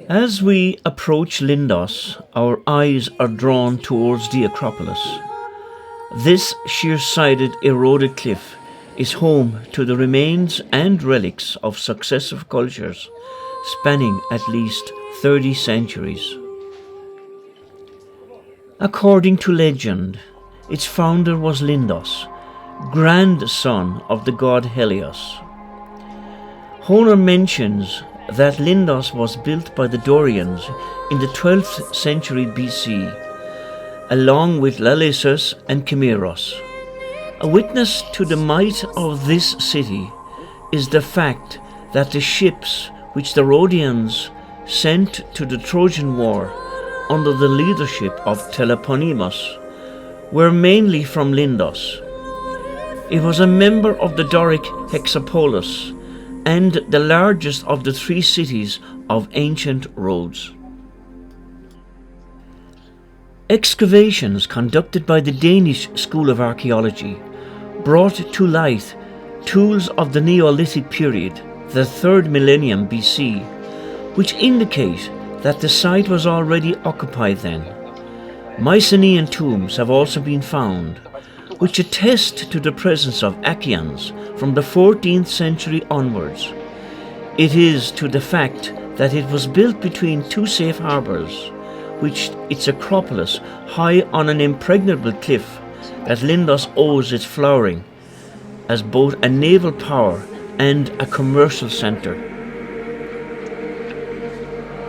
As we approach Lindos, our eyes are drawn towards the Acropolis. This sheer-sided eroded cliff is home to the remains and relics of successive cultures spanning at least 30 centuries. According to legend, its founder was Lindos, grandson of the god Helios. Homer mentions that Lindos was built by the Dorians in the 12th century BC, along with Lalesus and Chimeros. A witness to the might of this city is the fact that the ships which the Rhodians sent to the Trojan War under the leadership of Teleponemus were mainly from Lindos. It was a member of the Doric hexapolis and the largest of the three cities of ancient Rhodes. Excavations conducted by the Danish School of Archaeology brought to light tools of the Neolithic period, the 3rd millennium BC, which indicate that the site was already occupied then. Mycenaean tombs have also been found, which attest to the presence of Achaeans from the 14th century onwards. It is to the fact that it was built between two safe harbours, which its Acropolis, high on an impregnable cliff, that Lindos owes its flowering as both a naval power and a commercial centre.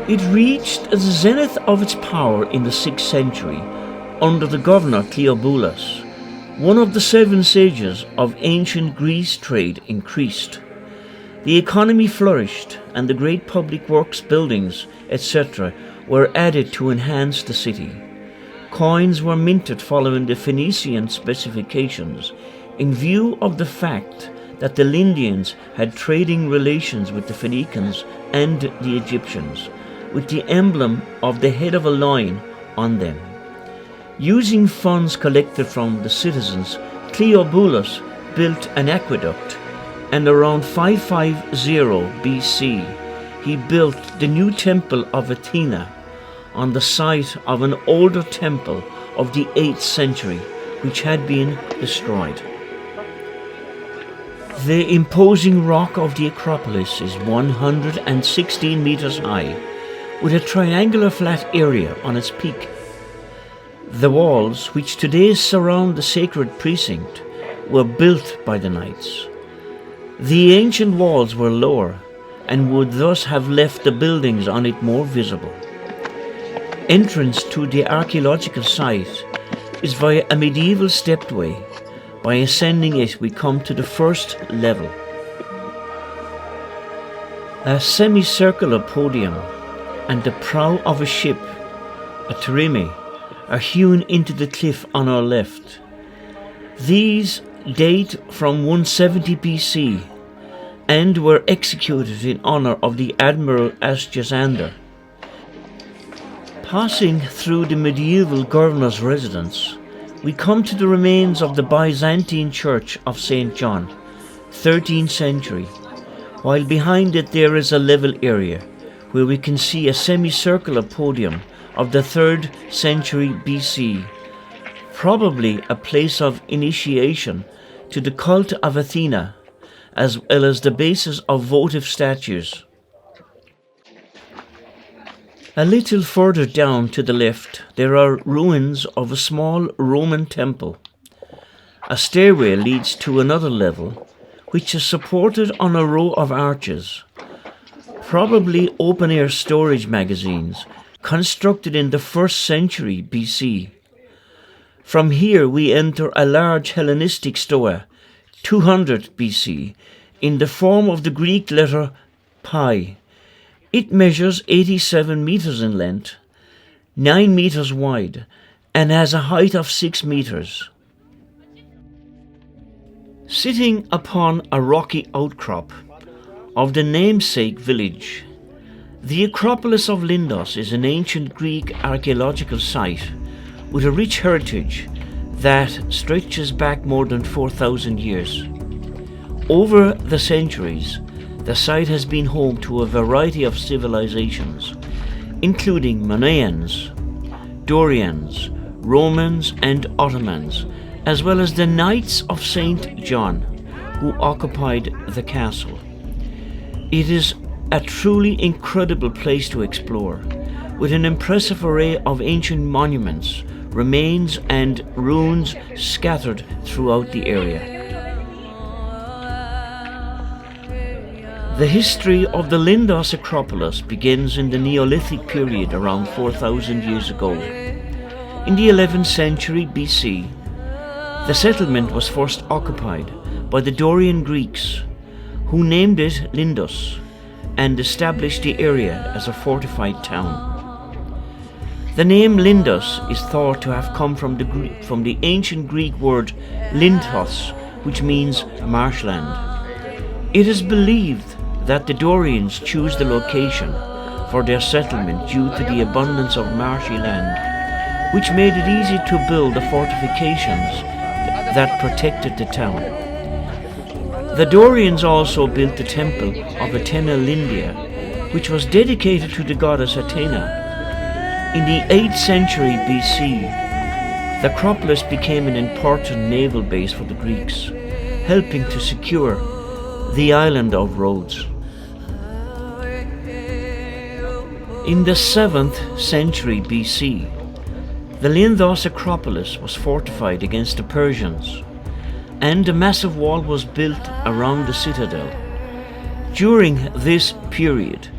It reached the zenith of its power in the 6th century under the governor Cleobulus. One of the 7 sages of ancient Greece trade increased. The economy flourished and the great public works buildings, etc. were added to enhance the city. Coins were minted following the Phoenician specifications in view of the fact that the Lindians had trading relations with the Phoenicians and the Egyptians, with the emblem of the head of a lion on them. Using funds collected from the citizens, Cleobulus built an aqueduct, and around 550 BC he built the new temple of Athena on the site of an older temple of the 8th century which had been destroyed. The imposing rock of the Acropolis is 116 meters high, with a triangular flat area on its peak. The walls, which today surround the sacred precinct, were built by the knights. The ancient walls were lower and would thus have left the buildings on it more visible. Entrance to the archaeological site is via a medieval stepped way. By ascending it, we come to the first level. A semicircular podium and the prow of a ship, a trireme, are hewn into the cliff on our left. These date from 170 BC and were executed in honour of the Admiral Asjasander. Passing through the medieval governor's residence, we come to the remains of the Byzantine Church of St. John, 13th century, while behind it there is a level area where we can see a semicircular podium of the 3rd century BC, probably a place of initiation to the cult of Athena, as well as the basis of votive statues. A little further down to the left, there are ruins of a small Roman temple. A stairway leads to another level, which is supported on a row of arches, probably open-air storage magazines, constructed in the 1st century BC. From here we enter a large Hellenistic stoa, 200 BC, in the form of the Greek letter pi. It measures 87 meters in length, 9 meters wide, and has a height of 6 meters. Sitting upon a rocky outcrop of the namesake village, the Acropolis of Lindos is an ancient Greek archaeological site with a rich heritage that stretches back more than 4,000 years. Over the centuries, the site has been home to a variety of civilizations, including Manoans, Dorians, Romans and Ottomans, as well as the Knights of St. John, who occupied the castle. It is a truly incredible place to explore, with an impressive array of ancient monuments, remains and ruins scattered throughout the area. The history of the Lindos Acropolis begins in the Neolithic period around 4,000 years ago. In the 11th century BC, the settlement was first occupied by the Dorian Greeks, who named it Lindos and established the area as a fortified town. The name Lindos is thought to have come from the ancient Greek word linthos, which means marshland. It is believed that the Dorians chose the location for their settlement due to the abundance of marshy land, which made it easy to build the fortifications that protected the town. The Dorians also built the temple of Athena Lindia, which was dedicated to the goddess Athena. In the 8th century BC, the Acropolis became an important naval base for the Greeks, helping to secure the island of Rhodes. In the 7th century BC, the Lindos Acropolis was fortified against the Persians, and a massive wall was built around the citadel. During this period,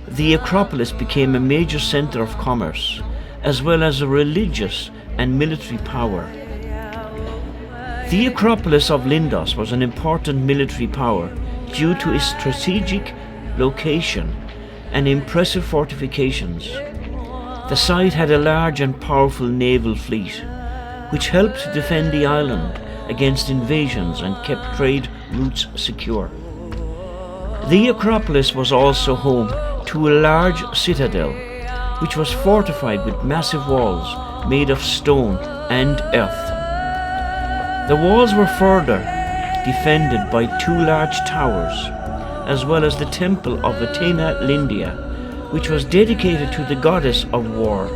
the Acropolis became a major center of commerce, as well as a religious and military power. The Acropolis of Lindos was an important military power due to its strategic location and impressive fortifications. The site had a large and powerful naval fleet, which helped to defend the island against invasions and kept trade routes secure. The Acropolis was also home to a large citadel, which was fortified with massive walls made of stone and earth. The walls were further defended by 2 large towers, as well as the temple of Athena Lindia, which was dedicated to the goddess of war.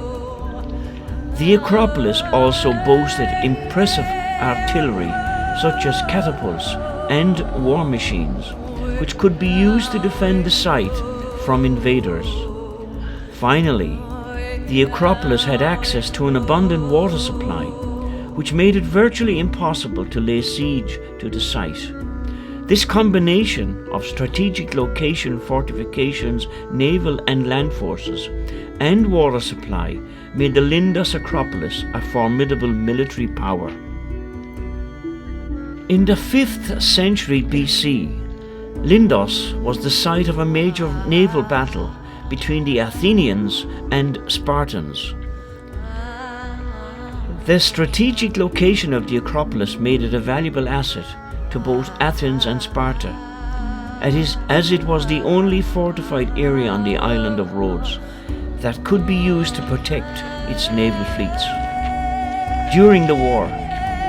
The Acropolis also boasted impressive artillery, such as catapults and war machines, which could be used to defend the site from invaders. Finally, the Acropolis had access to an abundant water supply, which made it virtually impossible to lay siege to the site. This combination of strategic location, fortifications, naval and land forces, and water supply made the Lindos Acropolis a formidable military power. In the 5th century BC, Lindos was the site of a major naval battle between the Athenians and Spartans. The strategic location of the Acropolis made it a valuable asset to both Athens and Sparta, as it was the only fortified area on the island of Rhodes that could be used to protect its naval fleets. During the war,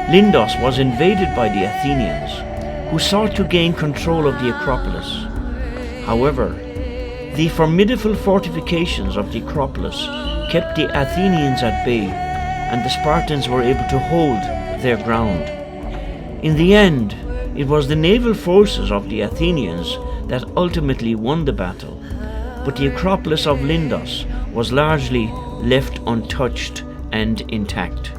Lindos was invaded by the Athenians, who sought to gain control of the Acropolis. However, the formidable fortifications of the Acropolis kept the Athenians at bay, and the Spartans were able to hold their ground. In the end, it was the naval forces of the Athenians that ultimately won the battle, but the Acropolis of Lindos was largely left untouched and intact.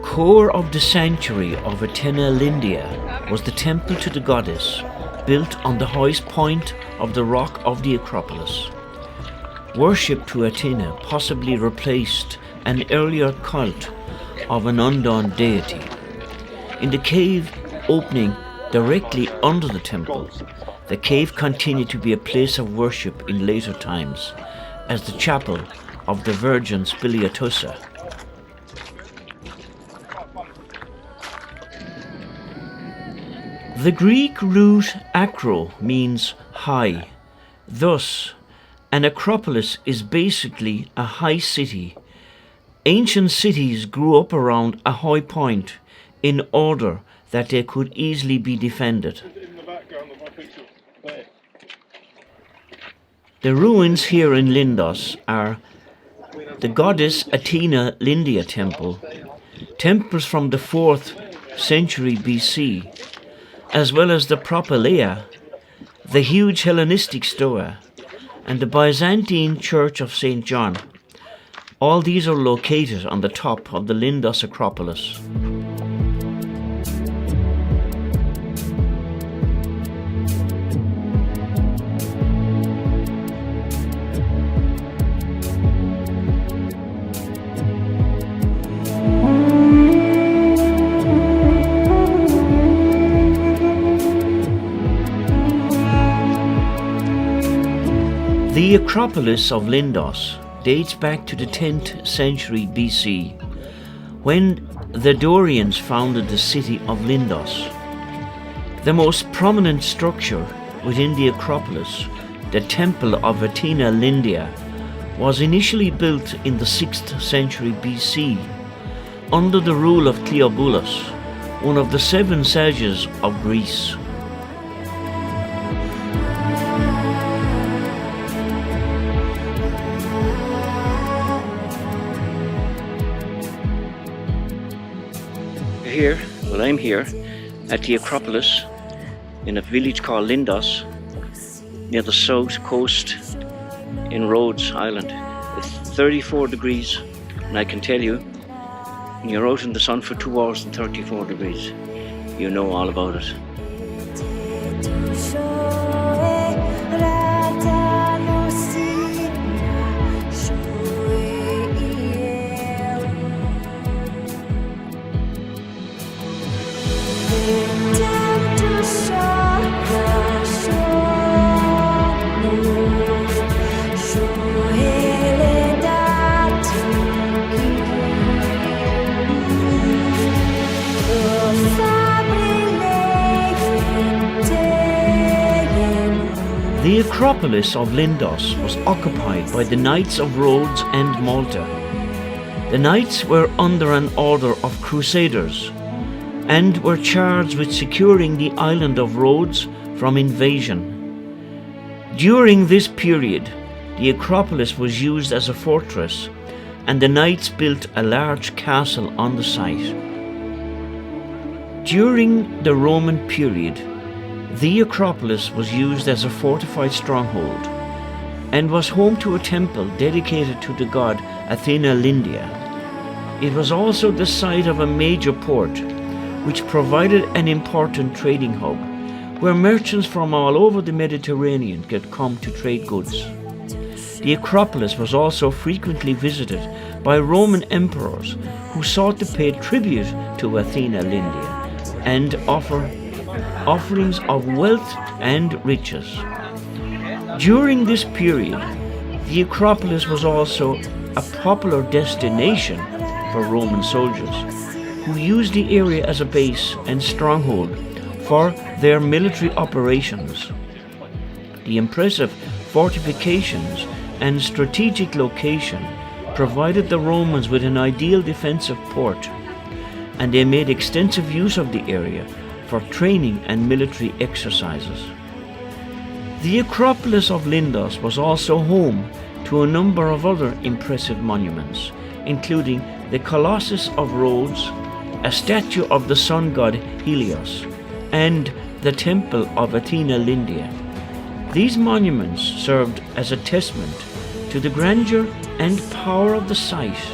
Core of the sanctuary of Athena Lindia was the temple to the goddess, built on the highest point of the rock of the Acropolis. Worship to Athena possibly replaced an earlier cult of an unknown deity. In the cave opening directly under the temple, the cave continued to be a place of worship in later times as the chapel of the Virgin Spiliatusa. The Greek root acro means high. Thus, an acropolis is basically a high city. Ancient cities grew up around a high point in order that they could easily be defended. The ruins here in Lindos are the goddess Athena Lindia temple, temples from the 4th century BC, as well as the Propylaea, the huge Hellenistic Stoa, and the Byzantine Church of St. John. All these are located on the top of the Lindos Acropolis. The Acropolis of Lindos dates back to the 10th century BC, when the Dorians founded the city of Lindos. The most prominent structure within the Acropolis, the Temple of Athena Lindia, was initially built in the 6th century BC under the rule of Cleobulus, one of the 7 sages of Greece. I'm here at the Acropolis in a village called Lindos near the south coast in Rhodes Island. It's 34 degrees, and I can tell you, when you're out in the sun for 2 hours and 34 degrees, you know all about it. The Acropolis of Lindos was occupied by the Knights of Rhodes and Malta. The Knights were under an order of Crusaders and were charged with securing the island of Rhodes from invasion. During this period, the Acropolis was used as a fortress, and the Knights built a large castle on the site. During the Roman period, the Acropolis was used as a fortified stronghold and was home to a temple dedicated to the god Athena Lindia. It was also the site of a major port, which provided an important trading hub where merchants from all over the Mediterranean could come to trade goods. The Acropolis was also frequently visited by Roman emperors who sought to pay tribute to Athena Lindia and offer offerings of wealth and riches. During this period, the Acropolis was also a popular destination for Roman soldiers, who used the area as a base and stronghold for their military operations. The impressive fortifications and strategic location provided the Romans with an ideal defensive port, and they made extensive use of the area for training and military exercises. The Acropolis of Lindos was also home to a number of other impressive monuments, including the Colossus of Rhodes, a statue of the sun god Helios, and the Temple of Athena Lindia. These monuments served as a testament to the grandeur and power of the site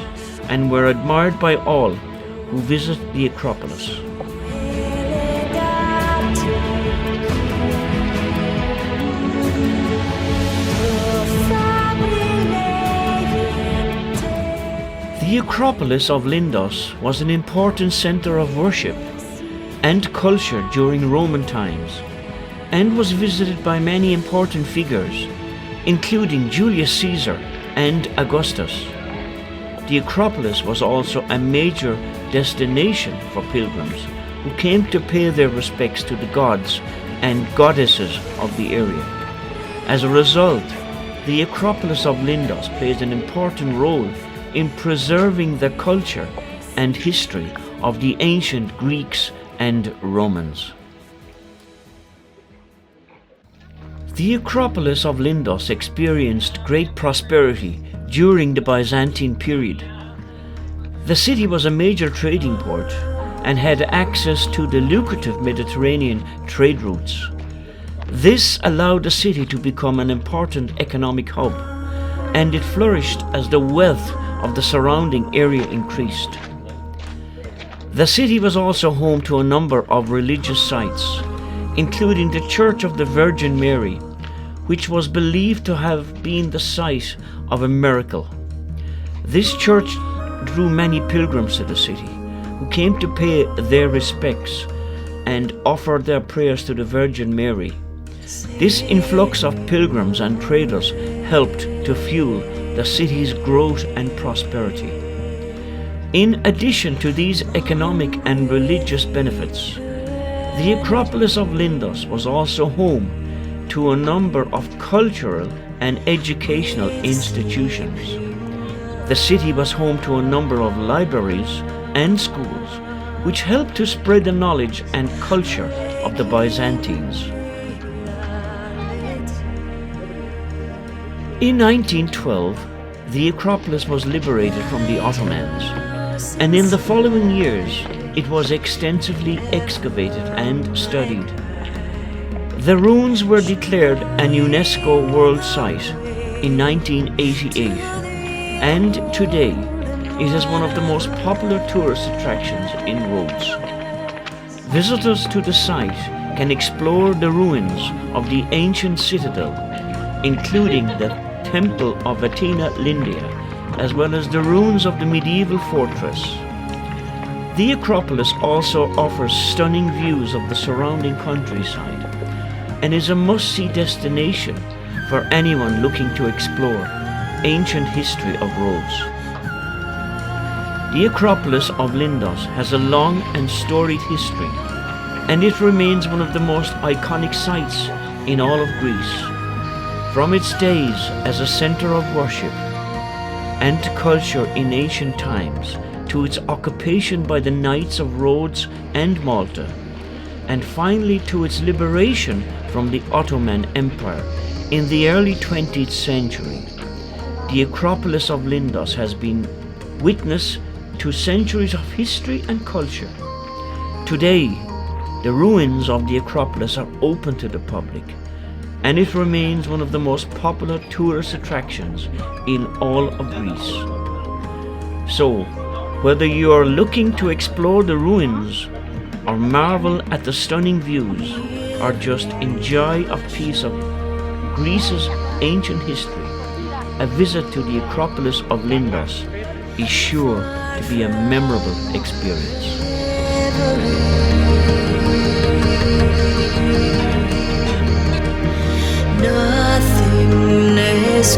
and were admired by all who visit the Acropolis. The Acropolis of Lindos was an important center of worship and culture during Roman times, and was visited by many important figures, including Julius Caesar and Augustus. The Acropolis was also a major destination for pilgrims who came to pay their respects to the gods and goddesses of the area. As a result, the Acropolis of Lindos plays an important role in preserving the culture and history of the ancient Greeks and Romans. The Acropolis of Lindos experienced great prosperity during the Byzantine period. The city was a major trading port and had access to the lucrative Mediterranean trade routes. This allowed the city to become an important economic hub, and it flourished as the wealth of the surrounding area increased. The city was also home to a number of religious sites, including the Church of the Virgin Mary, which was believed to have been the site of a miracle. This church drew many pilgrims to the city, who came to pay their respects and offer their prayers to the Virgin Mary. This influx of pilgrims and traders helped to fuel the city's growth and prosperity. In addition to these economic and religious benefits, the Acropolis of Lindos was also home to a number of cultural and educational institutions. The city was home to a number of libraries and schools, which helped to spread the knowledge and culture of the Byzantines. In 1912, the Acropolis was liberated from the Ottomans, and in the following years it was extensively excavated and studied. The ruins were declared an UNESCO World Site in 1988, and today it is one of the most popular tourist attractions in Rhodes. Visitors to the site can explore the ruins of the ancient citadel, including the Temple of Athena Lindia, as well as the ruins of the medieval fortress. The Acropolis also offers stunning views of the surrounding countryside and is a must-see destination for anyone looking to explore ancient history of Rhodes. The Acropolis of Lindos has a long and storied history, and it remains one of the most iconic sites in all of Greece. From its days as a center of worship and culture in ancient times, to its occupation by the Knights of Rhodes and Malta, and finally to its liberation from the Ottoman Empire in the early 20th century, the Acropolis of Lindos has been witness to centuries of history and culture. Today, the ruins of the Acropolis are open to the public, and it remains one of the most popular tourist attractions in all of Greece. So, whether you are looking to explore the ruins, or marvel at the stunning views, or just enjoy a piece of Greece's ancient history, a visit to the Acropolis of Lindos is sure to be a memorable experience. Nothing is